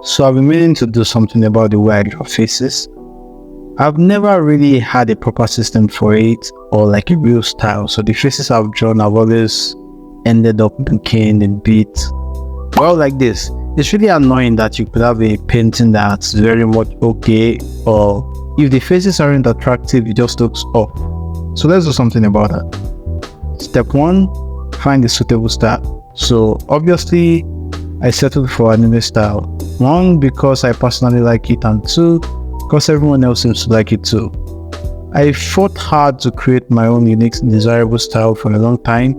So I've been meaning to do something about the way I draw faces. I've never really had a proper system for it or like a real style. So the faces I've drawn have always ended up looking a bit, well, like this. It's really annoying that you could have a painting that's very much okay, or if the faces aren't attractive, it just looks off. So let's do something about that. Step 1, find a suitable style. So obviously, I settled for anime style. 1, because I personally like it, and 2, because everyone else seems to like it too. I fought hard to create my own unique, desirable style for a long time.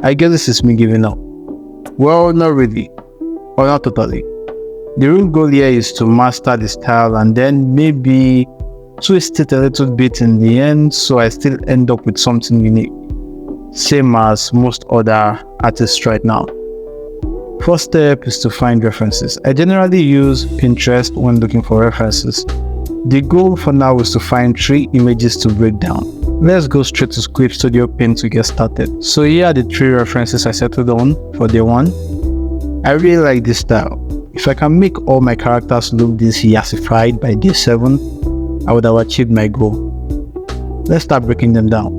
I guess this is me giving up. Well, not really, or not totally. The real goal here is to master the style and then maybe twist it a little bit in the end, so I still end up with something unique. Same as most other artists right now. First step is to find references. I generally use Pinterest when looking for references. The goal for now is to find 3 images to break down. Let's go straight to Script Studio Paint to get started. So here are the 3 references I settled on for day 1. I really like this style. If I can make all my characters look this yassified by day 7, I would have achieved my goal. Let's start breaking them down.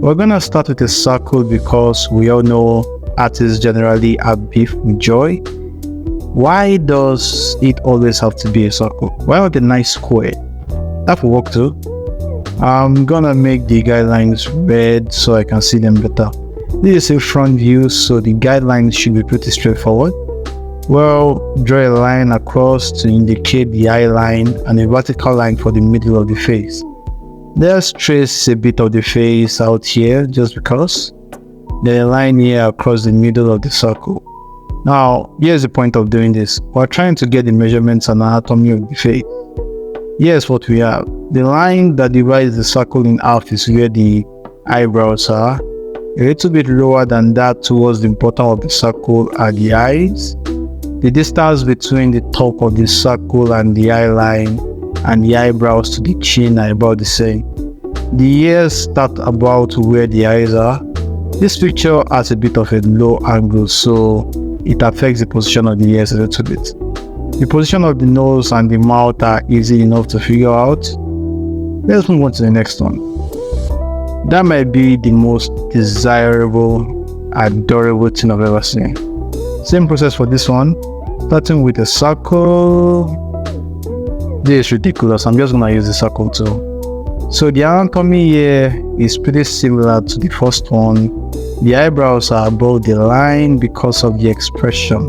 We're gonna start with a circle because we all know artists generally have beef with joy. Why does it always have to be a circle? Why not a nice square? That will work too. I'm gonna make the guidelines red so I can see them better. This is a front view, so the guidelines should be pretty straightforward. Well, draw a line across to indicate the eye line and a vertical line for the middle of the face. Let's trace a bit of the face out here just because. Then a line here across the middle of the circle. Now, here's the point of doing this. We're trying to get the measurements and anatomy of the face. Here's what we have. The line that divides the circle in half is where the eyebrows are. A little bit lower than that towards the bottom of the circle are the eyes. The distance between the top of the circle and the eye line and the eyebrows to the chin are about the same. The ears start about where the eyes are. This picture has a bit of a low angle, so it affects the position of the ears a little bit. The position of the nose and the mouth are easy enough to figure out. Let's move on to the next one. That might be the most desirable, adorable thing I've ever seen. Same process for this one. Starting with a circle. This is ridiculous. I'm just gonna use the circle too. So the anatomy here is pretty similar to the first one. The eyebrows are above the line because of the expression.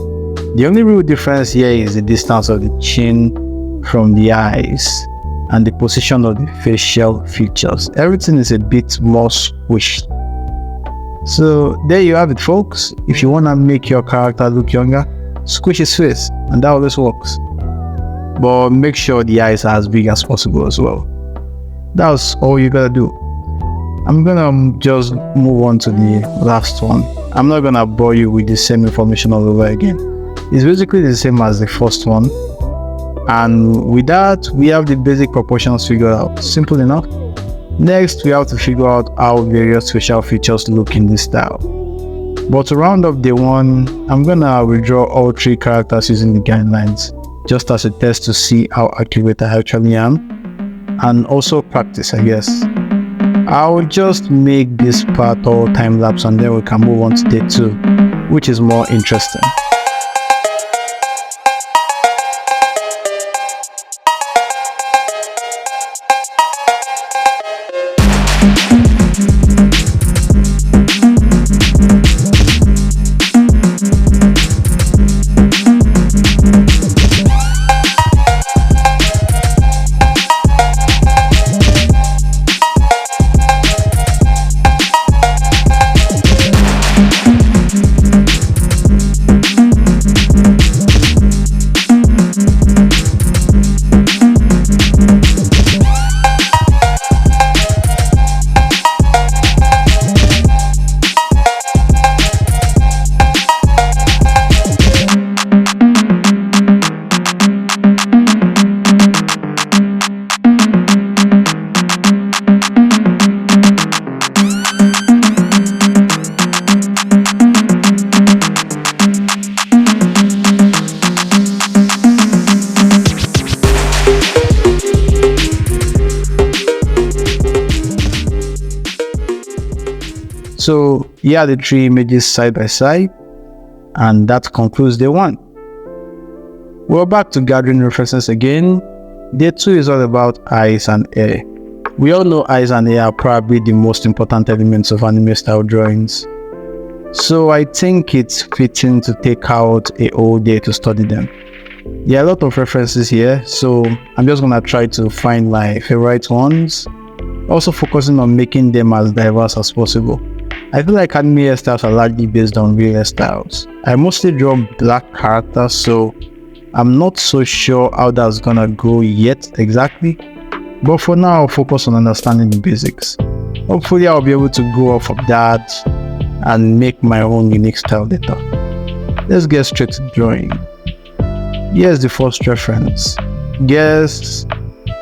The only real difference here is the distance of the chin from the eyes and the position of the facial features. Everything is a bit more squished. So there you have it, folks. If you want to make your character look younger, squish his face, and that always works. But make sure the eyes are as big as possible as well. That's all you gotta do. I'm gonna just move on to the last one. I'm not gonna bore you with the same information all over again. It's basically the same as the first one. And with that, we have the basic proportions figured out. Simple enough. Next, we have to figure out how various facial features look in this style. But to round up day 1, I'm gonna redraw all 3 characters using the guidelines, just as a test to see how accurate I actually am. And also practice, I guess. I'll just make this part all time-lapse and then we can move on to day 2, which is more interesting. So here are the three images side by side, and that concludes day 1. We're back to gathering references again. Day 2 is all about eyes and hair. We all know eyes and hair are probably the most important elements of anime style drawings. So I think it's fitting to take out a whole day to study them. There are a lot of references here, so I'm just going to try to find my favorite ones, also focusing on making them as diverse as possible. I feel like anime hairstyles are largely based on real hairstyles. I mostly draw black characters, so I'm not so sure how that's gonna go yet exactly. But for now, I'll focus on understanding the basics. Hopefully, I'll be able to go off of that and make my own unique style later. Let's get straight to drawing. Here's the first reference. Guess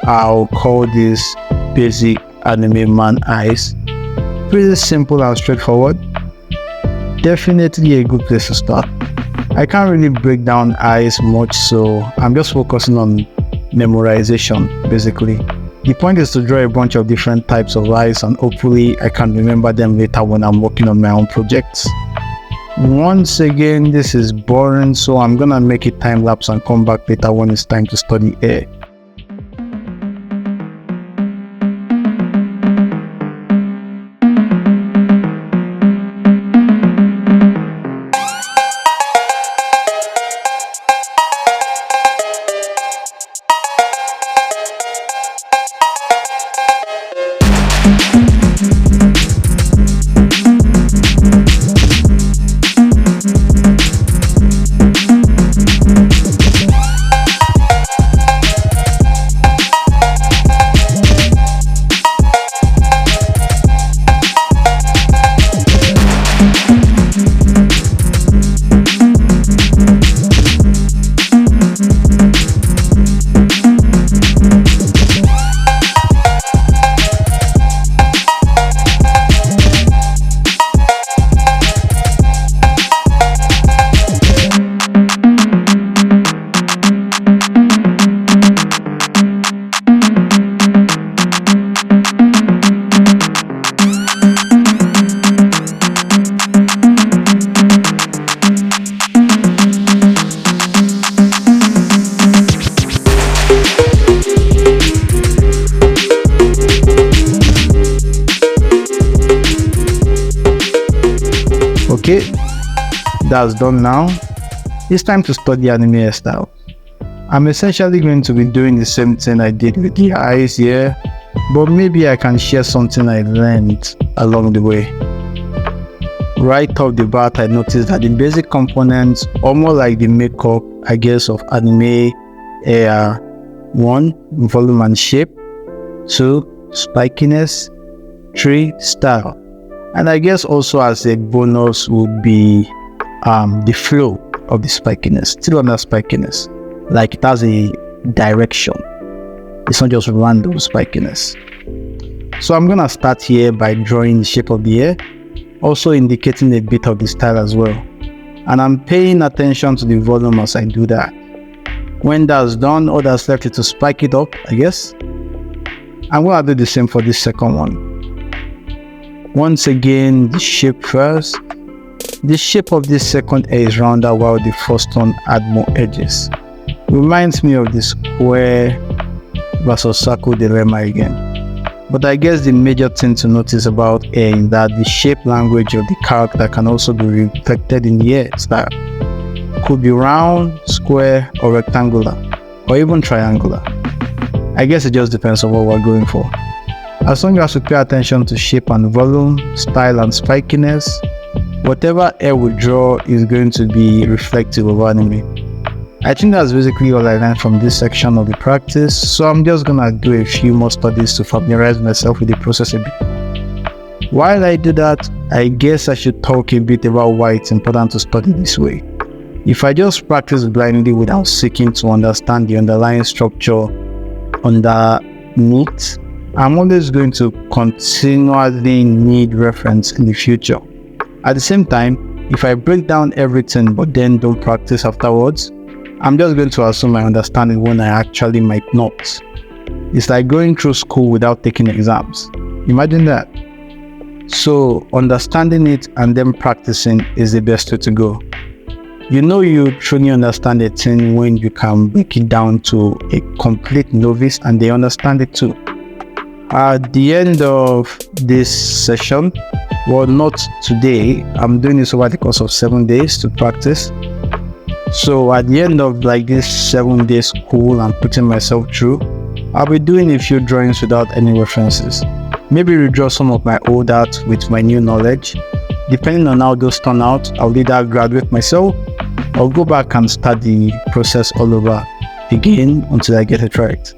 I'll call this basic anime man eyes. Pretty simple and straightforward. Definitely a good place to start. I can't really break down eyes much, so I'm just focusing on memorization basically. The point is to draw a bunch of different types of eyes, and hopefully I can remember them later when I'm working on my own projects. Once again, this is boring, so I'm gonna make it time lapse and come back later when it's time to study hair. Okay, that's done now. It's time to study anime hairstyle. I'm essentially going to be doing the same thing I did with the eyes here, but maybe I can share something I learned along the way. Right off the bat, I noticed that the basic components are more like the makeup, I guess, of anime hair. 1. Volume and shape. 2. Spikiness. 3. Style. And I guess also as a bonus would be the flow of the spikiness, still under spikiness, like it has a direction. It's not just random spikiness. So I'm gonna start here by drawing the shape of the hair, also indicating a bit of the style as well. And I'm paying attention to the volume as I do that. When that's done, all that's left is to spike it up, I guess. I'm gonna do the same for this second one. Once again, the shape first. The shape of this second hair is rounder while the first one had more edges. Reminds me of the square versus circle dilemma again. But I guess the major thing to notice about hair is that the shape language of the character can also be reflected in the hair style. Could be round, square, or rectangular, or even triangular. I guess it just depends on what we're going for. As long as we pay attention to shape and volume, style and spikiness, whatever hair we draw is going to be reflective of anime. I think that's basically all I learned from this section of the practice, so I'm just gonna do a few more studies to familiarize myself with the process a bit. While I do that, I guess I should talk a bit about why it's important to study this way. If I just practice blindly without seeking to understand the underlying structure underneath, I'm always going to continually need reference in the future. At the same time, if I break down everything but then don't practice afterwards, I'm just going to assume I understand it when I actually might not. It's like going through school without taking exams. Imagine that. So understanding it and then practicing is the best way to go. You know you truly understand a thing when you can break it down to a complete novice and they understand it too. At the end of this session, well, not today, I'm doing this over the course of 7 days to practice. So at the end of like this 7 day school and putting myself through, I'll be doing a few drawings without any references. Maybe redraw some of my old art with my new knowledge. Depending on how those turn out, I'll either graduate myself or go back and start the process all over again until I get it right.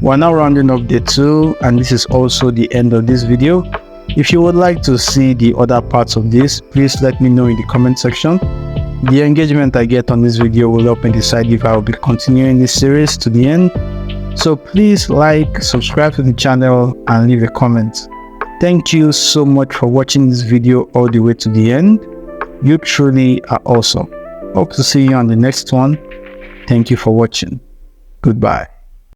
We're now rounding up day 2, and this is also the end of this video. If you would like to see the other parts of this, please let me know in the comment section. The engagement I get on this video will help me decide if I will be continuing this series to the end. So please like, subscribe to the channel and leave a comment. Thank you so much for watching this video all the way to the end. You truly are awesome. Hope to see you on the next one. Thank you for watching. Goodbye.